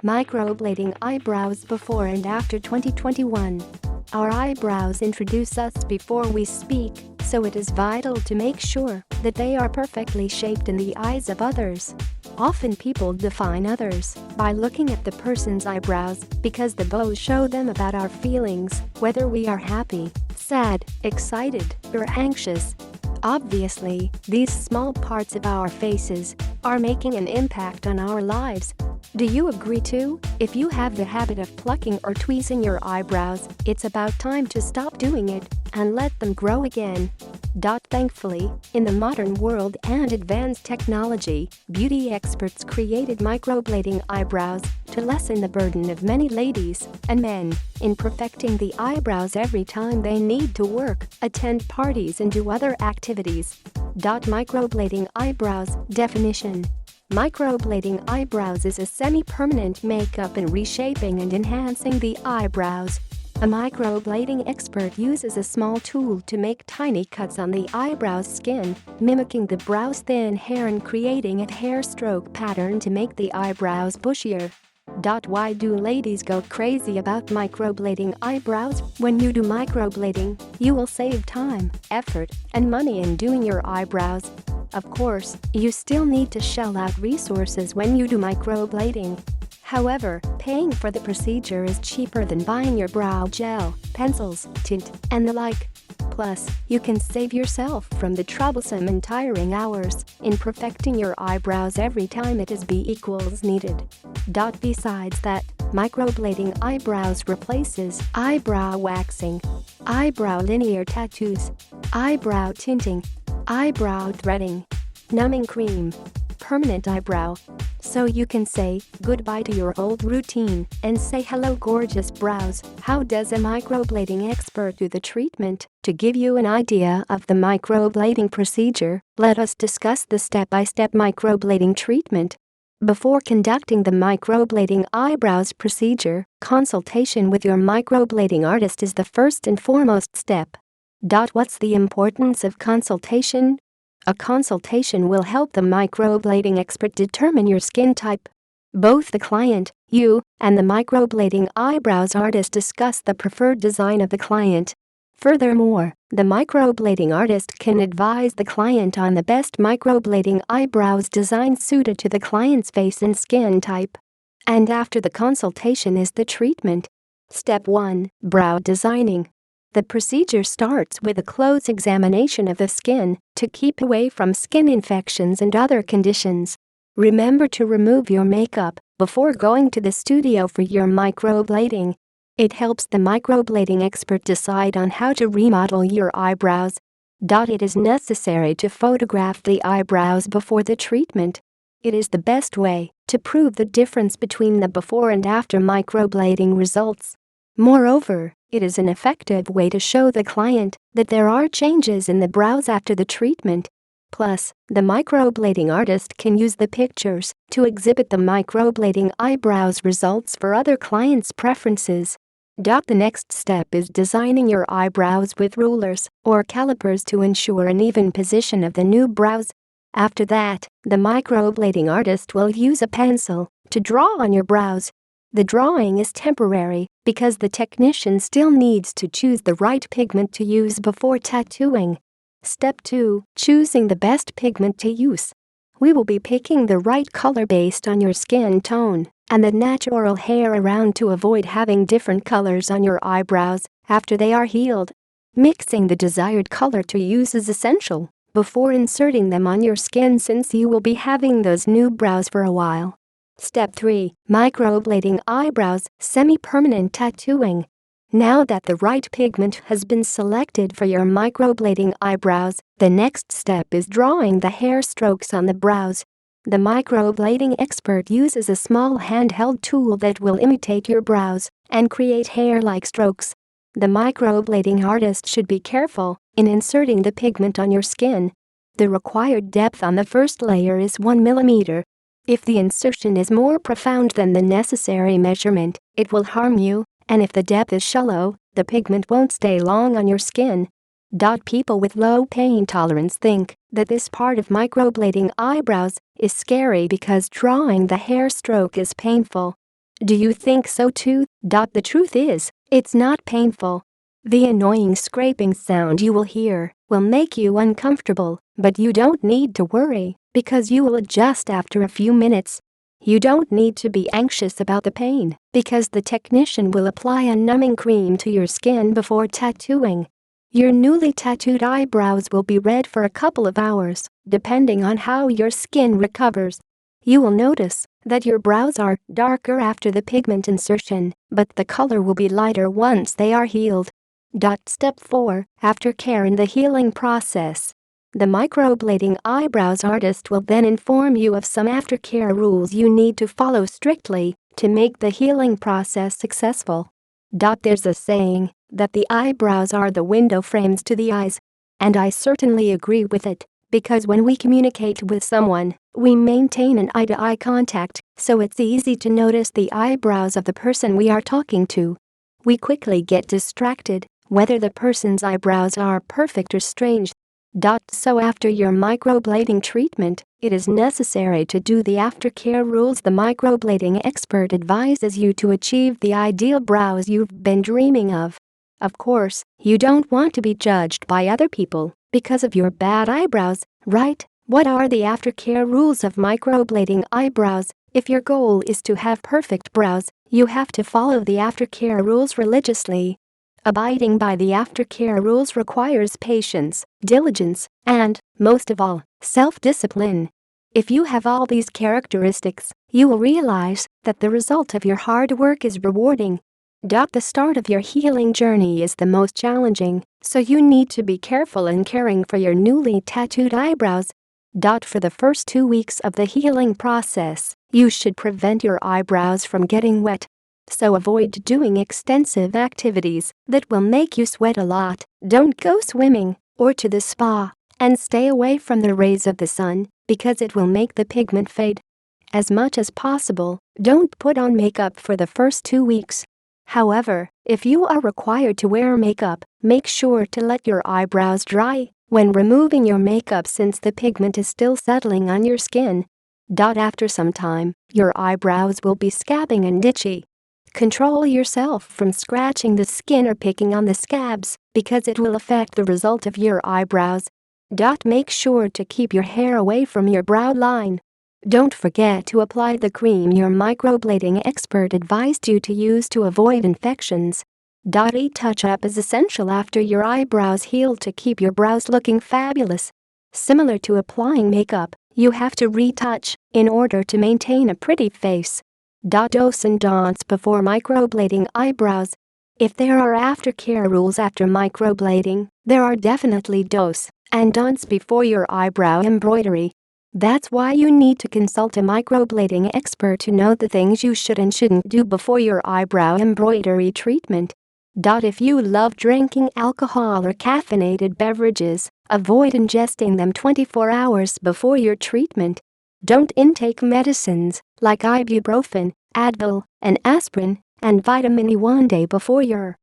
Microblading eyebrows before and after 2021. Our eyebrows introduce us before we speak, so it is vital to make sure that they are perfectly shaped in the eyes of others. Often people define others by looking at the person's eyebrows because the bows show them about our feelings, whether we are happy, sad, excited, or anxious. Obviously, these small parts of our faces are making an impact on our lives. Do you agree too? If you have the habit of plucking or tweezing your eyebrows, it's about time to stop doing it and let them grow again. Thankfully, in the modern world and advanced technology, beauty experts created microblading eyebrows to lessen the burden of many ladies and men in perfecting the eyebrows every time they need to work, attend parties and do other activities. Microblading eyebrows definition. Microblading eyebrows is a semi-permanent makeup and reshaping and enhancing the eyebrows. A microblading expert uses a small tool to make tiny cuts on the eyebrow's skin, mimicking the brow's thin hair and creating a hair stroke pattern to make the eyebrows bushier. Why do ladies go crazy about microblading eyebrows? When you do microblading, you will save time, effort, and money in doing your eyebrows. Of course, you still need to shell out resources when you do microblading. However, paying for the procedure is cheaper than buying your brow gel, pencils, tint, and the like. Plus, you can save yourself from the troublesome and tiring hours in perfecting your eyebrows every time it is needed. Besides that, microblading eyebrows replaces eyebrow waxing, eyebrow linear tattoos, eyebrow tinting, eyebrow threading, numbing cream, permanent eyebrow. So you can say goodbye to your old routine and say hello gorgeous brows. How does a microblading expert do the treatment? To give you an idea of the microblading procedure, let us discuss the step-by-step microblading treatment. Before conducting the microblading eyebrows procedure, consultation with your microblading artist is the first and foremost step. What's the importance of consultation? A consultation will help the microblading expert determine your skin type. Both the client, you, and the microblading eyebrows artist discuss the preferred design of the client. Furthermore, the microblading artist can advise the client on the best microblading eyebrows design suited to the client's face and skin type. And after the consultation is the treatment. Step 1. Brow designing. The procedure starts with a close examination of the skin to keep away from skin infections and other conditions. Remember to remove your makeup before going to the studio for your microblading. It helps the microblading expert decide on how to remodel your eyebrows. It is necessary to photograph the eyebrows before the treatment. It is the best way to prove the difference between the before and after microblading results. Moreover, it is an effective way to show the client that there are changes in the brows after the treatment. Plus, the microblading artist can use the pictures to exhibit the microblading eyebrows results for other clients' preferences. The next step is designing your eyebrows with rulers or calipers to ensure an even position of the new brows. After that, the microblading artist will use a pencil to draw on your brows. The drawing is temporary because the technician still needs to choose the right pigment to use before tattooing. Step 2. Choosing the best pigment to use. We will be picking the right color based on your skin tone and the natural hair around to avoid having different colors on your eyebrows after they are healed. Mixing the desired color to use is essential before inserting them on your skin since you will be having those new brows for a while. Step 3. Microblading eyebrows, semi-permanent tattooing. Now that the right pigment has been selected for your microblading eyebrows, the next step is drawing the hair strokes on the brows. The microblading expert uses a small handheld tool that will imitate your brows and create hair-like strokes. The microblading artist should be careful in inserting the pigment on your skin. The required depth on the first layer is 1 mm. If the insertion is more profound than the necessary measurement, it will harm you, and if the depth is shallow, the pigment won't stay long on your skin. People with low pain tolerance think that this part of microblading eyebrows is scary because drawing the hair stroke is painful. Do you think so too? The truth is, it's not painful. The annoying scraping sound you will hear will make you uncomfortable, but you don't need to worry because you will adjust after a few minutes. You don't need to be anxious about the pain because the technician will apply a numbing cream to your skin before tattooing. Your newly tattooed eyebrows will be red for a couple of hours, depending on how your skin recovers. You will notice that your brows are darker after the pigment insertion, but the color will be lighter once they are healed. Step 4. Aftercare in the healing process. The microblading eyebrows artist will then inform you of some aftercare rules you need to follow strictly to make the healing process successful. There's a saying that the eyebrows are the window frames to the eyes. And I certainly agree with it, because when we communicate with someone, we maintain an eye-to-eye contact, so it's easy to notice the eyebrows of the person we are talking to. We quickly get distracted, whether the person's eyebrows are perfect or strange. So after your microblading treatment, it is necessary to do the aftercare rules the microblading expert advises you to achieve the ideal brows you've been dreaming of. Of course, you don't want to be judged by other people because of your bad eyebrows, right? What are the aftercare rules of microblading eyebrows? If your goal is to have perfect brows, you have to follow the aftercare rules religiously. Abiding by the aftercare rules requires patience, diligence, and, most of all, self-discipline. If you have all these characteristics, you will realize that the result of your hard work is rewarding. The start of your healing journey is the most challenging, so you need to be careful in caring for your newly tattooed eyebrows. For the first 2 weeks of the healing process, you should prevent your eyebrows from getting wet. So avoid doing extensive activities that will make you sweat a lot. Don't go swimming or to the spa, and stay away from the rays of the sun because it will make the pigment fade. As much as possible, don't put on makeup for the first 2 weeks. However, if you are required to wear makeup, make sure to let your eyebrows dry when removing your makeup since the pigment is still settling on your skin. After some time, your eyebrows will be scabbing and itchy. Control yourself from scratching the skin or picking on the scabs because it will affect the result of your eyebrows. Make sure to keep your hair away from your brow line. Don't forget to apply the cream your microblading expert advised you to use to avoid infections. A touch-up is essential after your eyebrows heal to keep your brows looking fabulous. Similar to applying makeup, you have to retouch in order to maintain a pretty face. Do's and don'ts before microblading eyebrows. If there are aftercare rules after microblading, there are definitely do's and don'ts before your eyebrow embroidery. That's why you need to consult a microblading expert to know the things you should and shouldn't do before your eyebrow embroidery treatment. If you love drinking alcohol or caffeinated beverages, avoid ingesting them 24 hours before your treatment. Don't intake medicines like ibuprofen, Advil, and aspirin, and vitamin E one day before your